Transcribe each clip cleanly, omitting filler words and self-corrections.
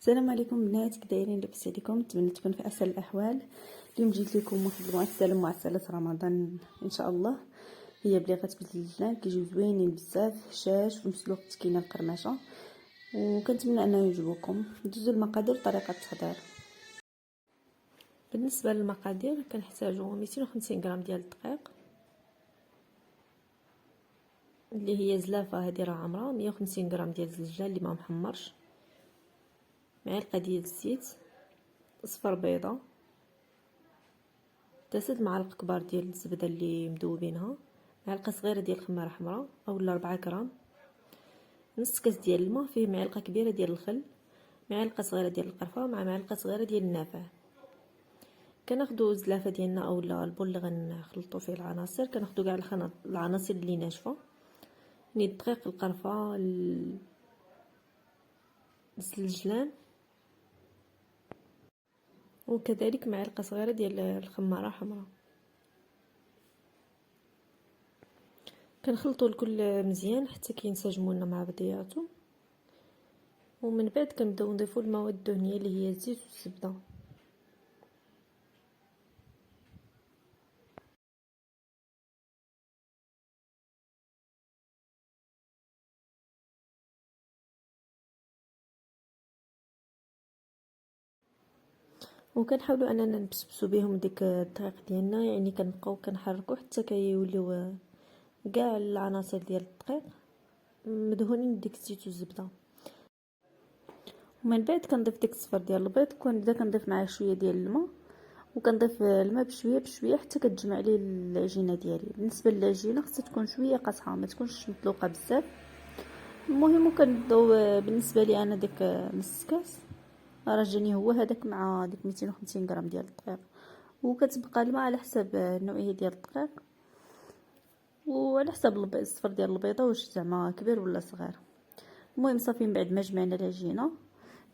السلام عليكم بنات، كي دايرين؟ لاباس عليكم؟ نتمنى تكون في احسن الاحوال. اليوم جيت لكم واحد المعسل معسلات رمضان ان شاء الله. هي بليغات باللبنان كيجيو زوينين بزاف، هشاش في نفس الوقت كاينه القرمشه، وكنتمنى انه يعجبوكم. ندوزو المقادير وطريقه التحضير. بالنسبه للمقادير كنحتاجو 250 غرام ديال الدقيق اللي هي زلافه، هذه راه عامره. 150 غرام ديال الزنجان اللي ما محمرش، معلقه ديال الزيت، صفر بيضه، 3 معالق كبار ديال الزبده اللي مذوبينها، معلقه صغيره ديال الخماره حمراء اولا 4 غرام، نص كاس ديال الماء فيه معلقه كبيره ديال الخل، معلقه صغيره ديال القرفه مع معلقه صغيره ديال النافع. كناخذوا الزلافه ديالنا اولا البول اللي غنخلطوا فيه العناصر. كناخذوا كاع العناصر اللي ناشفه، يعني الدقيق، القرفه، السلجلان، وكذلك معلقه صغيره ديال الخماره حمراء. كنخلطوا الكل مزيان حتى كينسجموا لنا مع بعضياتهم، ومن بعد كنبداو نضيفوا المواد الدهنيه اللي هي الزيت والزبده. وكنحاولوا اننا نبسبسوا بهم ديك الدقيق ديالنا، يعني كنبقاو كنحركوا حتى كيوليو كاع العناصر ديال الدقيق مدهونين بديك الزيت والزبده. ومن بعد كنضيف ديك الصفر ديال البيض، وكنبدا كنضيف معاه شويه ديال الماء، وكنضيف الماء بشويه بشويه حتى كتجمع لي العجينه ديالي. بالنسبه للعجينه خصها تكون شويه قاصحه، ما تكونش مطلوقه بزاف. المهم وكنبداو بالنسبه لي انا ديك نص كاس راه جاني هو هذاك مع ديك 250 غرام ديال الدقيق، وكتبقى الماء على حسب النوعيه ديال الدقيق وعلى حسب الصفر ديال البيضه واش زعما كبير ولا صغير. المهم صافي، من بعد ما جمعنا العجينه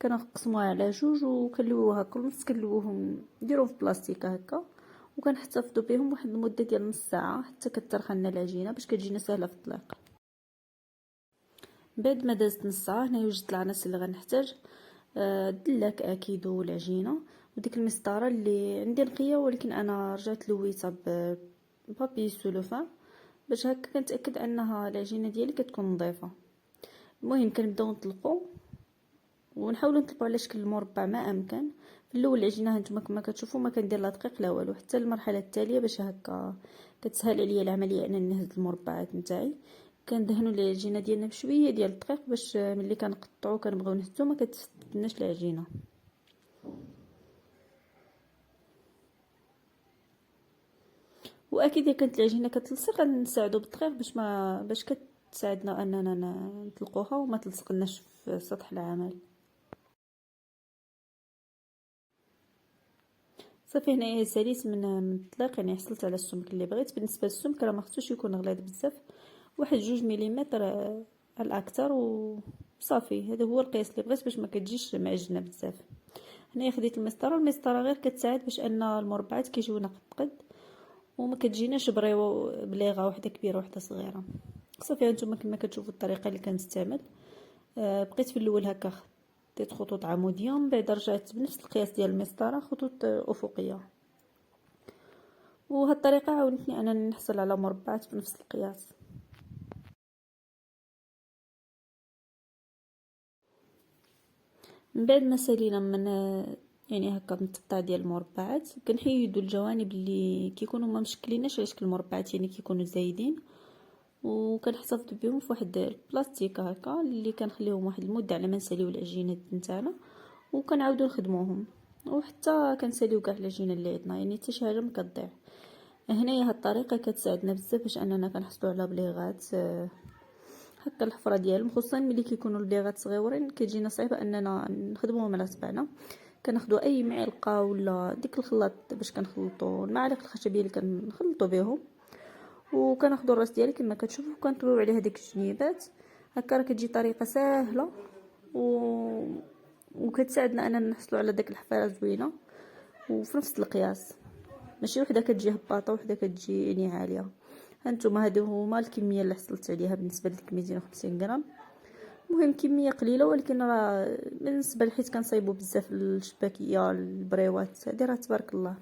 كنقسموها على جوج وكنلويوها كل نص، كنلويوهم نديروهم في بلاستيكه هكا، وكنحتفظوا بهم واحد المده ديال نص ساعه حتى كترخى لنا العجينه باش كتجينا سهله في الطلاق. بعد ما دازت نص ساعه هنا وجدت العناصر اللي غنحتاج. الدلاك اكيد والعجينه وديك المسطره اللي عندي نقيه، ولكن انا رجعت لويتها بابي سولوفان باش هكا كنتاكد انها العجينه ديالي كتكون نظيفه. المهم كنبداو نطلقوا ونحاولوا نطلقوا على شكل مربع ما امكن. في الاول العجينه هانتوما كما كتشوفوا ما كندير لا دقيق لا والو، حتى المرحله التاليه باش هكا كتسهل عليا العمليه انني نهز المربعات نتاعي. كندهنوا العجينه ديالنا بشويه ديال الدقيق باش ملي كنقطعوا كنبغيو نهزو ما كتفتناش العجينه. واكيد اذا كانت العجينه كتلصق كنساعدوا بالدقيق باش كتساعدنا اننا نطلقوها وما تلصقناش في سطح العمل. صافي هنايا ساليت من الطلاق، يعني حصلت على السمك اللي بغيت. بالنسبه للسمك راه ما خصوش يكون غليظ بزاف، واحد 2 مليمتر على الاكثر، وصافي هذا هو القياس اللي بغيت باش ما كتجيش معجنه بزاف. هنايا خديت المسطره غير كتساعد باش ان المربعات كيجيونا قد قد وما كتجيناش بليغه وحده كبيره وحده صغيره. صافي هانتوما كما كتشوفوا الطريقه اللي كنستعمل. بقيت في الاول هكا خديت خطوط عموديه، من بعد رجعت بنفس القياس ديال المسطره خطوط افقيه، وهاد الطريقه عاونتني انني نحصل على مربعات بنفس القياس. من بعد ما سالينا من يعني هكا من التقطاع ديال المربعات كنحيدوا الجوانب اللي كيكونوا ما مشكليناش على شكل المربعات، يعني كيكونوا زايدين، وكنحتفظ بهم في واحد البلاستيك هكا اللي كنخليهم واحد المده على ما نساليو العجينه نتاعنا، وكنعاودوا نخدموهم وحتى كنساليو كاع العجينه اللي عندنا، يعني حتى شي حاجه ما كتضيع. هنايا هاد الطريقه كتساعدنا بزاف باش اننا كنحصلوا على بليغات هكا الحفره ديالهم، خصوصا ملي كيكونوا البليغات صغيورين كتجينا صعيبه اننا نخدموهم على صبعنا. كناخذوا اي معلقه ولا ديك الخلاط باش كنخلطوا المعالق الخشبيه اللي كنخلطوا بهم، وكناخذوا الراس ديالي كما كتشوفوا وكنطويو عليه هذيك الجنيبات هكا. راه كتجي طريقه سهله وكتساعدنا اننا نحصلوا على داك الحفره زوينه وفي نفس القياس، ماشي وحده كتجي هباطه وحده كتجي يعني عاليه. هانتوما هادو هما الكميه اللي حصلت عليها بالنسبه لديك 250 غرام. المهم كميه قليله، ولكن راه بالنسبه لحيت كنصايبو بزاف الشباكيه البريوات هادي راه تبارك الله.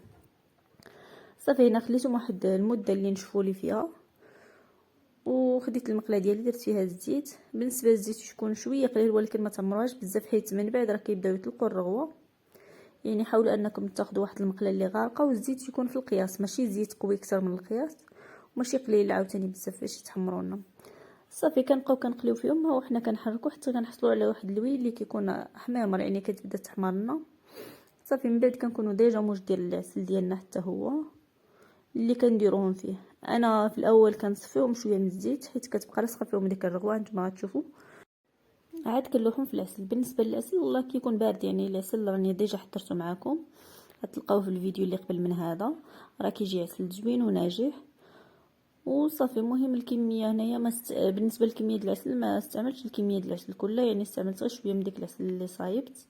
صافي هنا خليتهم واحد المده اللي نشفوا لي فيها، وخديت المقله ديالي درت فيها الزيت. بالنسبه للزيت يكون شويه قليل ولكن ما تعمروهاش بزاف، حيت من بعد راه كيبداو يطلقوا الرغوه. يعني حاولوا انكم تاخذوا واحد المقله اللي غارقه، والزيت يكون في القياس، ماشي زيت قوي اكثر من القياس وماشي قليل عاوتاني بزاف باش يتحمروا لنا. صافي كنبقاو كنقليو فيهم وحنا كنحركوا حتى كنحصلوا على واحد اللوي اللي كيكون حميمر، يعني كتبدا تحمر لنا. صافي من بعد كنكونوا ديجا موج ديال العسل ديالنا حتى هو اللي كنديروهم فيه. انا في الاول كنصفيهم شويه من الزيت حيت كتبقى لاصقه فيهم ديك الرغوه، نتوما غتشوفوا. عاد كنلوحهم في العسل. بالنسبه للعسل والله كيكون بارد، يعني العسل راني ديجا حضرته معكم، غتلقاوه في الفيديو اللي قبل من هذا، راه كيجي عسل زوين وناجح. وصافي المهم الكميه هنايا بالنسبه لكميه العسل ما استعملتش الكميه ديال العسل كلها، يعني استعملت غير شويه من ديك العسل اللي صايبت.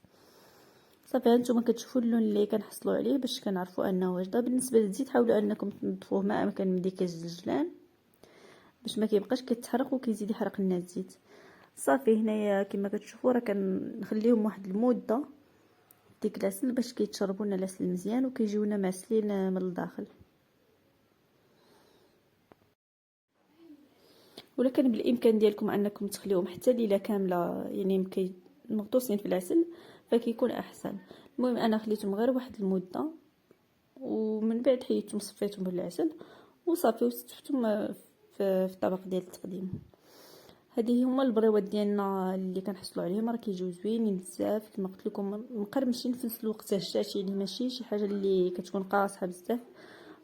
صافي هانتوما كتشوفوا اللون اللي كنحصلوا عليه باش كنعرفوا انه واجده. بالنسبه للزيت حاولوا انكم تنظفوه ما امكن من ديك الجلجلان باش ما كيبقاش كيتحرق وكيزيد يحرق لنا الزيت. صافي هنايا كما كتشوفوا راه كنخليهم واحد المده ديك العسل باش كيتشربوا لنا العسل مزيان وكيجيونا معسلين من الداخل. ولكن بالامكان ديالكم انكم تخليوهم حتى ليله كامله، يعني مغطوسين في العسل فكيكون احسن. المهم انا خليتهم غير واحد المده ومن بعد حيدتهم صفيتهم بالعسل وصافي وستفتهم في طبق ديال التقديم. هذه هما البريوات ديالنا اللي كنحصلوا عليهم، راه كيجيو زوينين بزاف كما قلت لكم، مقرمشين في نفس الوقت هشاش، يعني ماشي شي حاجه اللي كتكون قاصحه بزاف،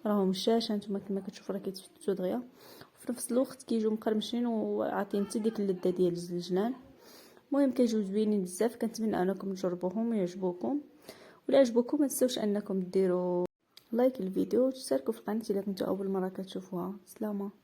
راهم هشاشه نتوما كما كتشوفوا راه كيتفتتوا دغيا، وفي نفس الوقت كيجيو مقرمشين وعاطين حتى ديك اللذه ديال الجنان. المهم كيجيو زوينين بزاف، كنتمنى انكم تجربوهم ويعجبوكم. ولا عجبوكم ما تنساوش انكم ديروا لايك الفيديو وتشتركوا في القناه الا كنتوا اول مره كتشوفوها. سلامه.